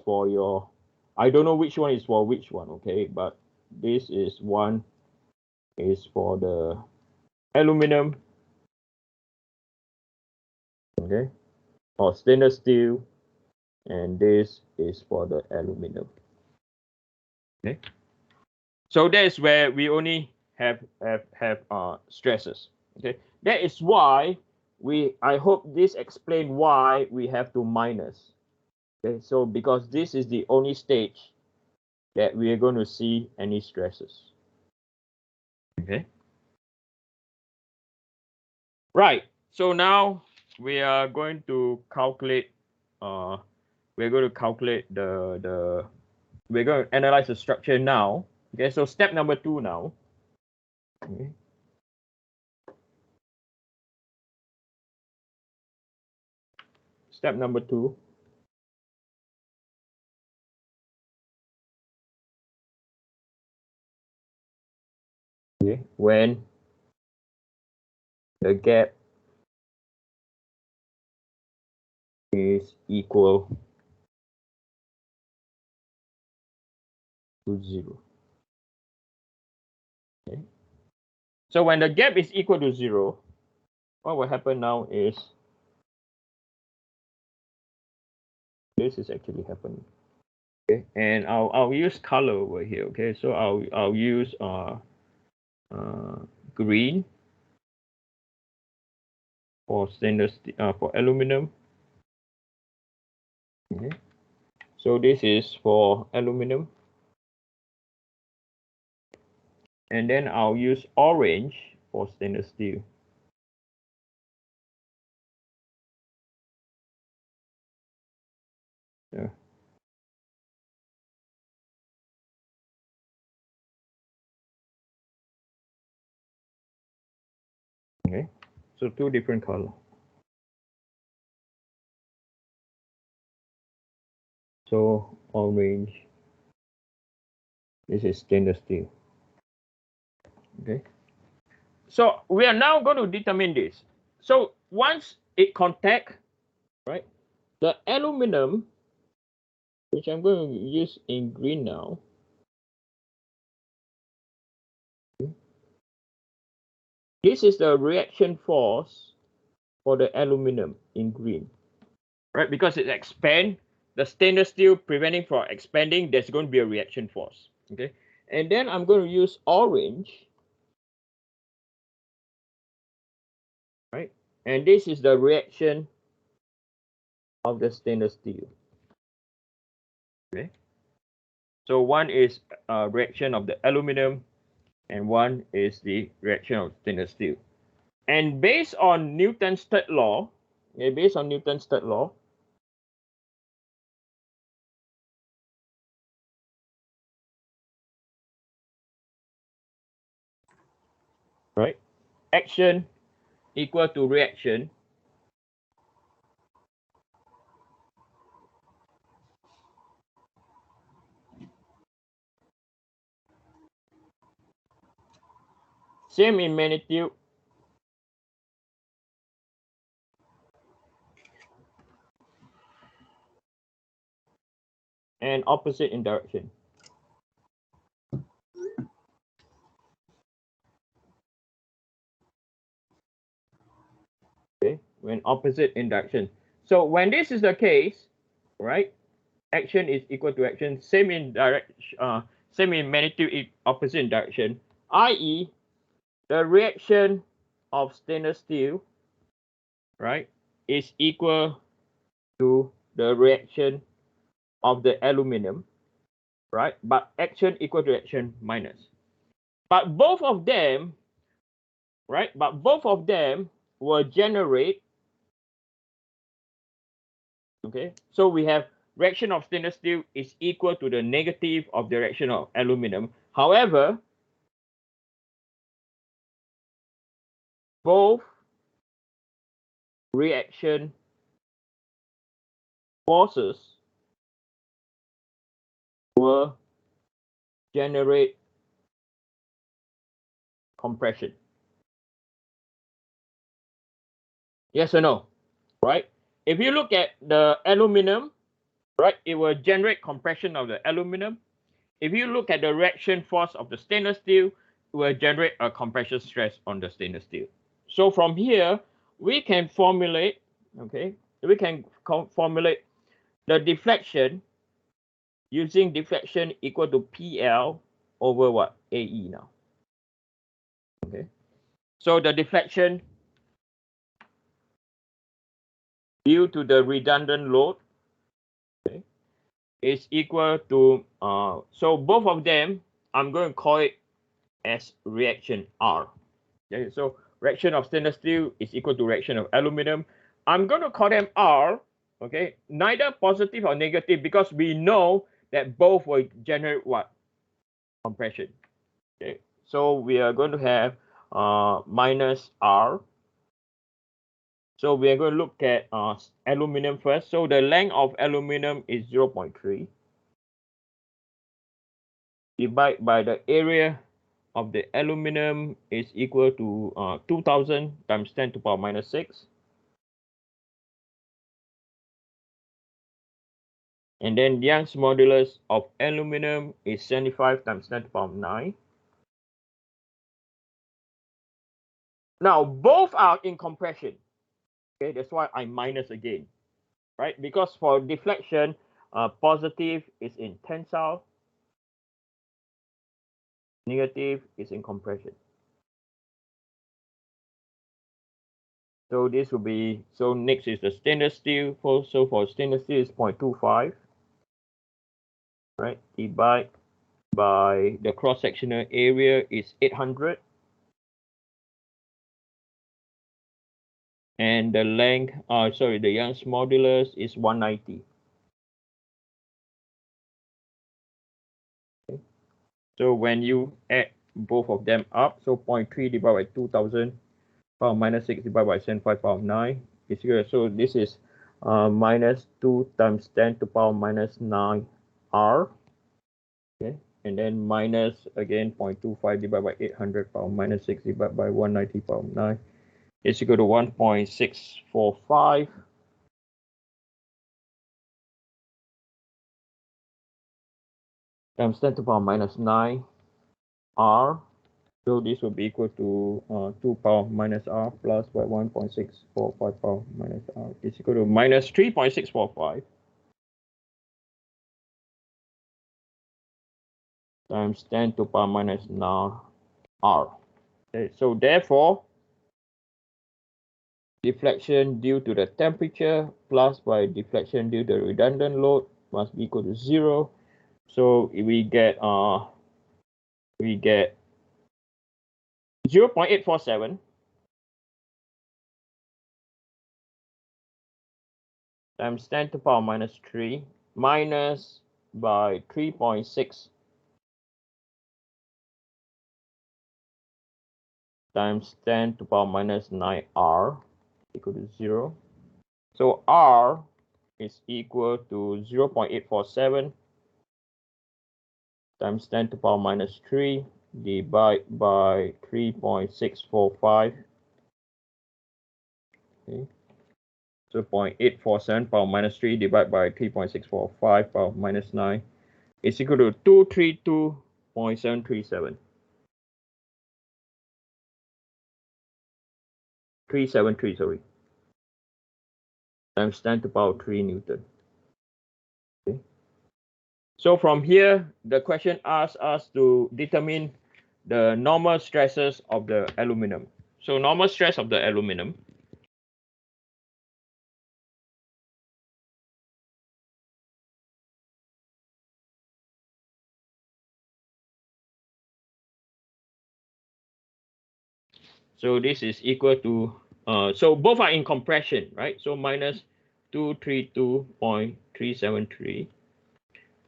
for your, I don't know which one is for which one, okay, but this is one is for the aluminum, okay, or stainless steel, and this is for the aluminum. Okay, so that's where we only have stresses. Okay, that is why I hope this explains why we have to minus. Okay, so because this is the only stage that we are going to see any stresses. Okay. Right. So now we are going to calculate. We're going to calculate We're going to analyze the structure now. Okay. So step number 2 now. Okay. Step number 2. Okay. When the gap is equal to 0. Okay. So when the gap is equal to 0, what will happen now is this is actually happening. Okay, and I'll use color over here. Okay, so I'll use green for stainless for aluminum. Okay, so this is for aluminum, and then I'll use orange for stainless steel. Yeah. Okay, so 2 different color. So orange. This is stainless steel. Okay. So we are now going to determine this. So once it contact, right, the aluminum, which I'm going to use in green now. This is the reaction force for the aluminum in green, right? Because it expands, the stainless steel preventing from expanding, there's going to be a reaction force, okay? And then I'm going to use orange, right? And this is the reaction of the stainless steel, okay? So one is a reaction of the aluminum, and one is the reaction of stainless steel. And based on Newton's third law, okay, based on Newton's third law, right? Action equal to reaction. Same in magnitude. And opposite in direction. Okay, when opposite in direction. So when this is the case, right? Action is equal to action, same in magnitude, opposite in direction, i.e., the reaction of stainless steel, right, is equal to the reaction of the aluminum, right? But action equal to action minus. But both of them, right? But both of them will generate. Okay, so we have reaction of stainless steel is equal to the negative of the reaction of aluminum. However, both reaction forces will generate compression. Yes or no? Right? If you look at the aluminum, right? It will generate compression of the aluminum. If you look at the reaction force of the stainless steel, it will generate a compression stress on the stainless steel. So from here, we can formulate, okay, we can formulate the deflection using deflection equal to PL over what? AE now. Okay. So the deflection due to the redundant load, okay, is equal to, so both of them, I'm going to call it as reaction R. Okay, so reaction of stainless steel is equal to reaction of aluminum. I'm going to call them R, okay, neither positive or negative, because we know that both will generate what? Compression. Okay, so we are going to have minus R. So we are going to look at aluminum first. So the length of aluminum is 0.3. Divide by the area of the aluminum is equal to 2000 times 10 to the power minus 6. And then Young's modulus of aluminum is 75 times 10 to the power 9. Now, both are in compression. Okay, that's why I minus again, right? Because for deflection, positive is in tensile, negative is in compression. So this will be, so next is the stainless steel. So for stainless steel is 0.25, right? Divide by the cross-sectional area is 800. And the length, the Young's modulus is 190. Okay. So when you add both of them up, so 0.3 divided by 2000, power minus 6 divided by 75 power 9 is equal. So this is minus 2 times 10 to the power minus 9 R. Okay, and then minus again 0.25 divided by 800 power minus 6 divided by 190 power 9 is equal to 1.645 times 10 to the power minus 9 R. So this will be equal to 2 power minus R plus by 1.645 power minus R is equal to minus 3.645 times 10 to the power minus 9 R. Okay, so therefore, deflection due to the temperature plus by deflection due to the redundant load must be equal to 0. So we get 0.847 times 10 to the power minus 3 minus by 3.6 times 10 to the power minus 9 R equal to 0. So R is equal to 0.847 times 10 to the power minus 3 divided by 3.645. Okay. So 0.847 power minus 3 divided by 3.645 power minus 9 is equal to 232.737. 373, sorry. Times 10 to the power 3 Newton. Okay. So from here, the question asks us to determine the normal stresses of the aluminum. So normal stress of the aluminum. So this is equal to, so both are in compression, right? So minus 232.373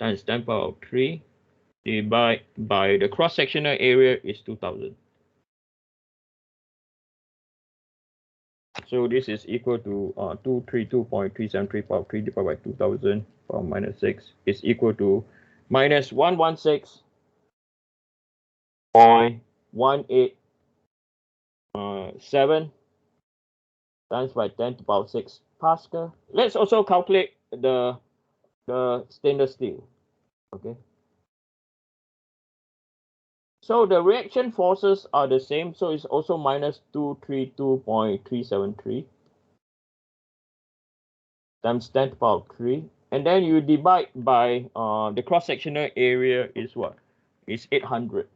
times 10 power 3 divided by the cross-sectional area is 2000. So this is equal to 232.373 power 3 divided by 2000 power minus 6 is equal to minus 116.187 times by 10 to the power 6 Pascal. Let's also calculate the the stainless steel. Okay. So the reaction forces are the same. So it's also minus 232.373 times 10 to the power 3. And then you divide by the cross-sectional area is what? It's 800.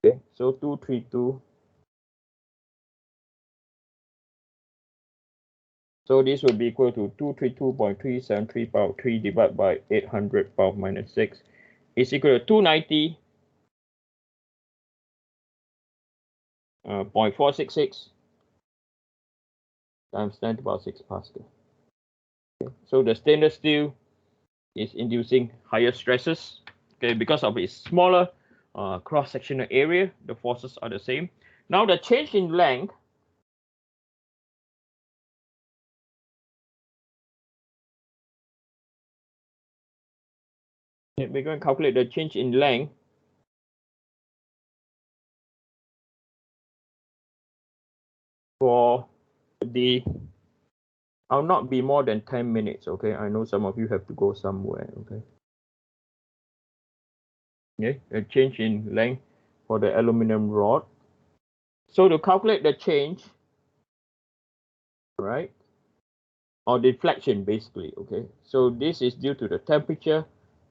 Okay, so 232. So this will be equal to 232.373 power 3 divided by 800 power minus 6 is equal to 290.466 times 10 to the power 6 Pascal. Okay. So the stainless steel is inducing higher stresses. Okay, because of its smaller cross-sectional area, the forces are the same. Now the change in length we're going to calculate the change in length for the I'll not be more than 10 minutes. Okay, I know some of you have to go somewhere. Okay. Okay, a change in length for the aluminum rod. So to calculate the change, right, or deflection basically, okay, so this is due to the temperature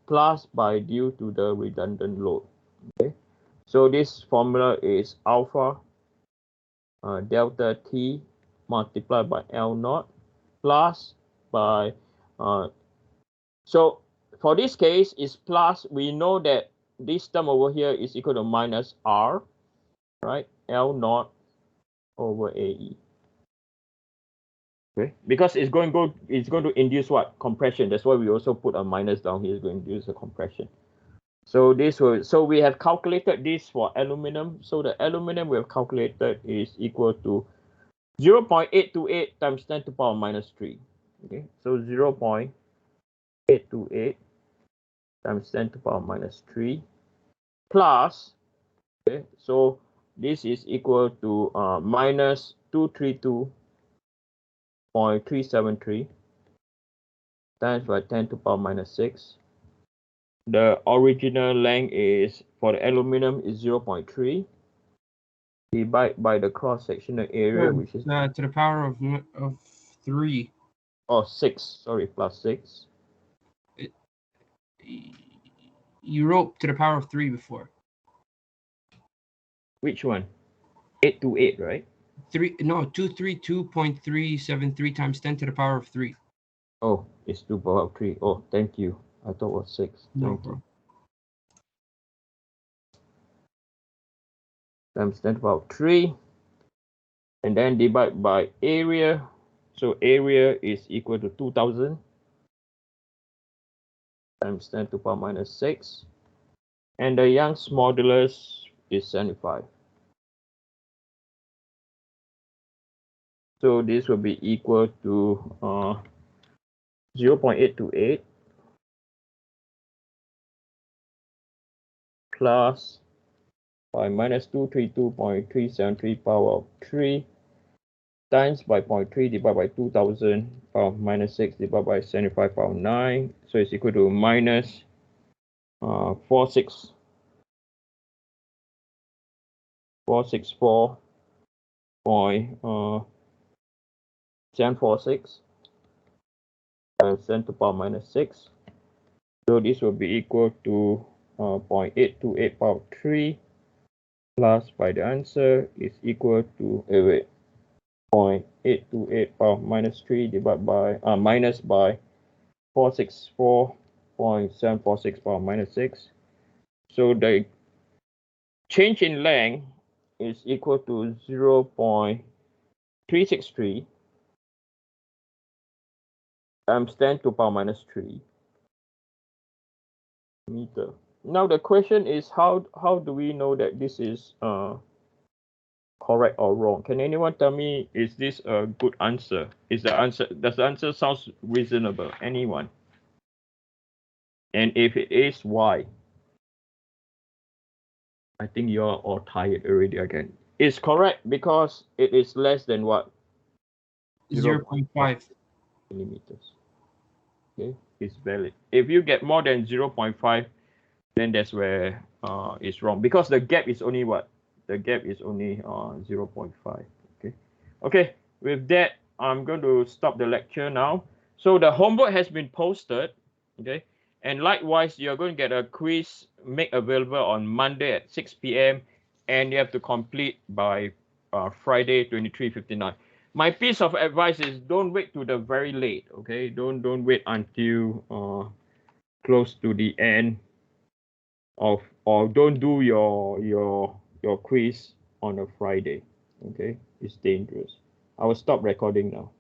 plus by due to the redundant load. Okay, so this formula is alpha delta T multiplied by L naught plus by so for this case is plus. We know that this term over here is equal to minus R, right? L naught over AE. Okay, because it's going to induce what? Compression. That's why we also put a minus down here. It's going to induce a compression. So we have calculated this for aluminum. So the aluminum we have calculated is equal to 0.828 times 10 to the power minus 3. Okay, so 0.828 times 10 to the power minus 3 plus, okay, so this is equal to minus 232.373 times by 10 to the power minus 6. The original length is for the aluminum is 0.3 divided by the cross-sectional area, which is to the power of 3. Oh, 6. Sorry, plus 6. You wrote to the power of 3 before. Which one? 828, right? 232.373 times 10 to the power of 3. Oh, it's 2 power of 3. Oh, thank you. I thought it was 6. No, thank bro. you. Times 10 to the power of 3. And then divide by area. So area is equal to 2000 times 10 to the power minus 6. And the Young's modulus is 75. So this will be equal to 0.828 plus by minus 232.373 power of 3 times by 0.3 divided by 2000 power of minus 6 divided by 75 power of 9. So it's equal to minus 464.746 times 10 to the power minus 6. So this will be equal to 0.828 power of 3 plus by the answer is equal to 0.828 power of minus 3 divided by minus by 464.746 power of minus 6. So the change in length is equal to 0.363 times 10 to the power minus 3 meter. Now the question is how do we know that this is correct or wrong? Can anyone tell me, is this a good answer? Does the answer sound reasonable? Anyone? And if it is, why? I think you're all tired already again. It's correct because it is less than what? 0.5. millimeters. Okay, it's valid. If you get more than 0.5, then that's where it's wrong, because the gap is only what? The gap is only 0.5. Okay. Okay. With that, I'm going to stop the lecture now. So the homework has been posted. Okay. And likewise, you're going to get a quiz made available on Monday at 6 p.m. and you have to complete by Friday 23:59. My piece of advice is don't wait to the very late. Okay. Don't wait until close to the end of, or don't do your quiz on a Friday. Okay, it's dangerous. I will stop recording now.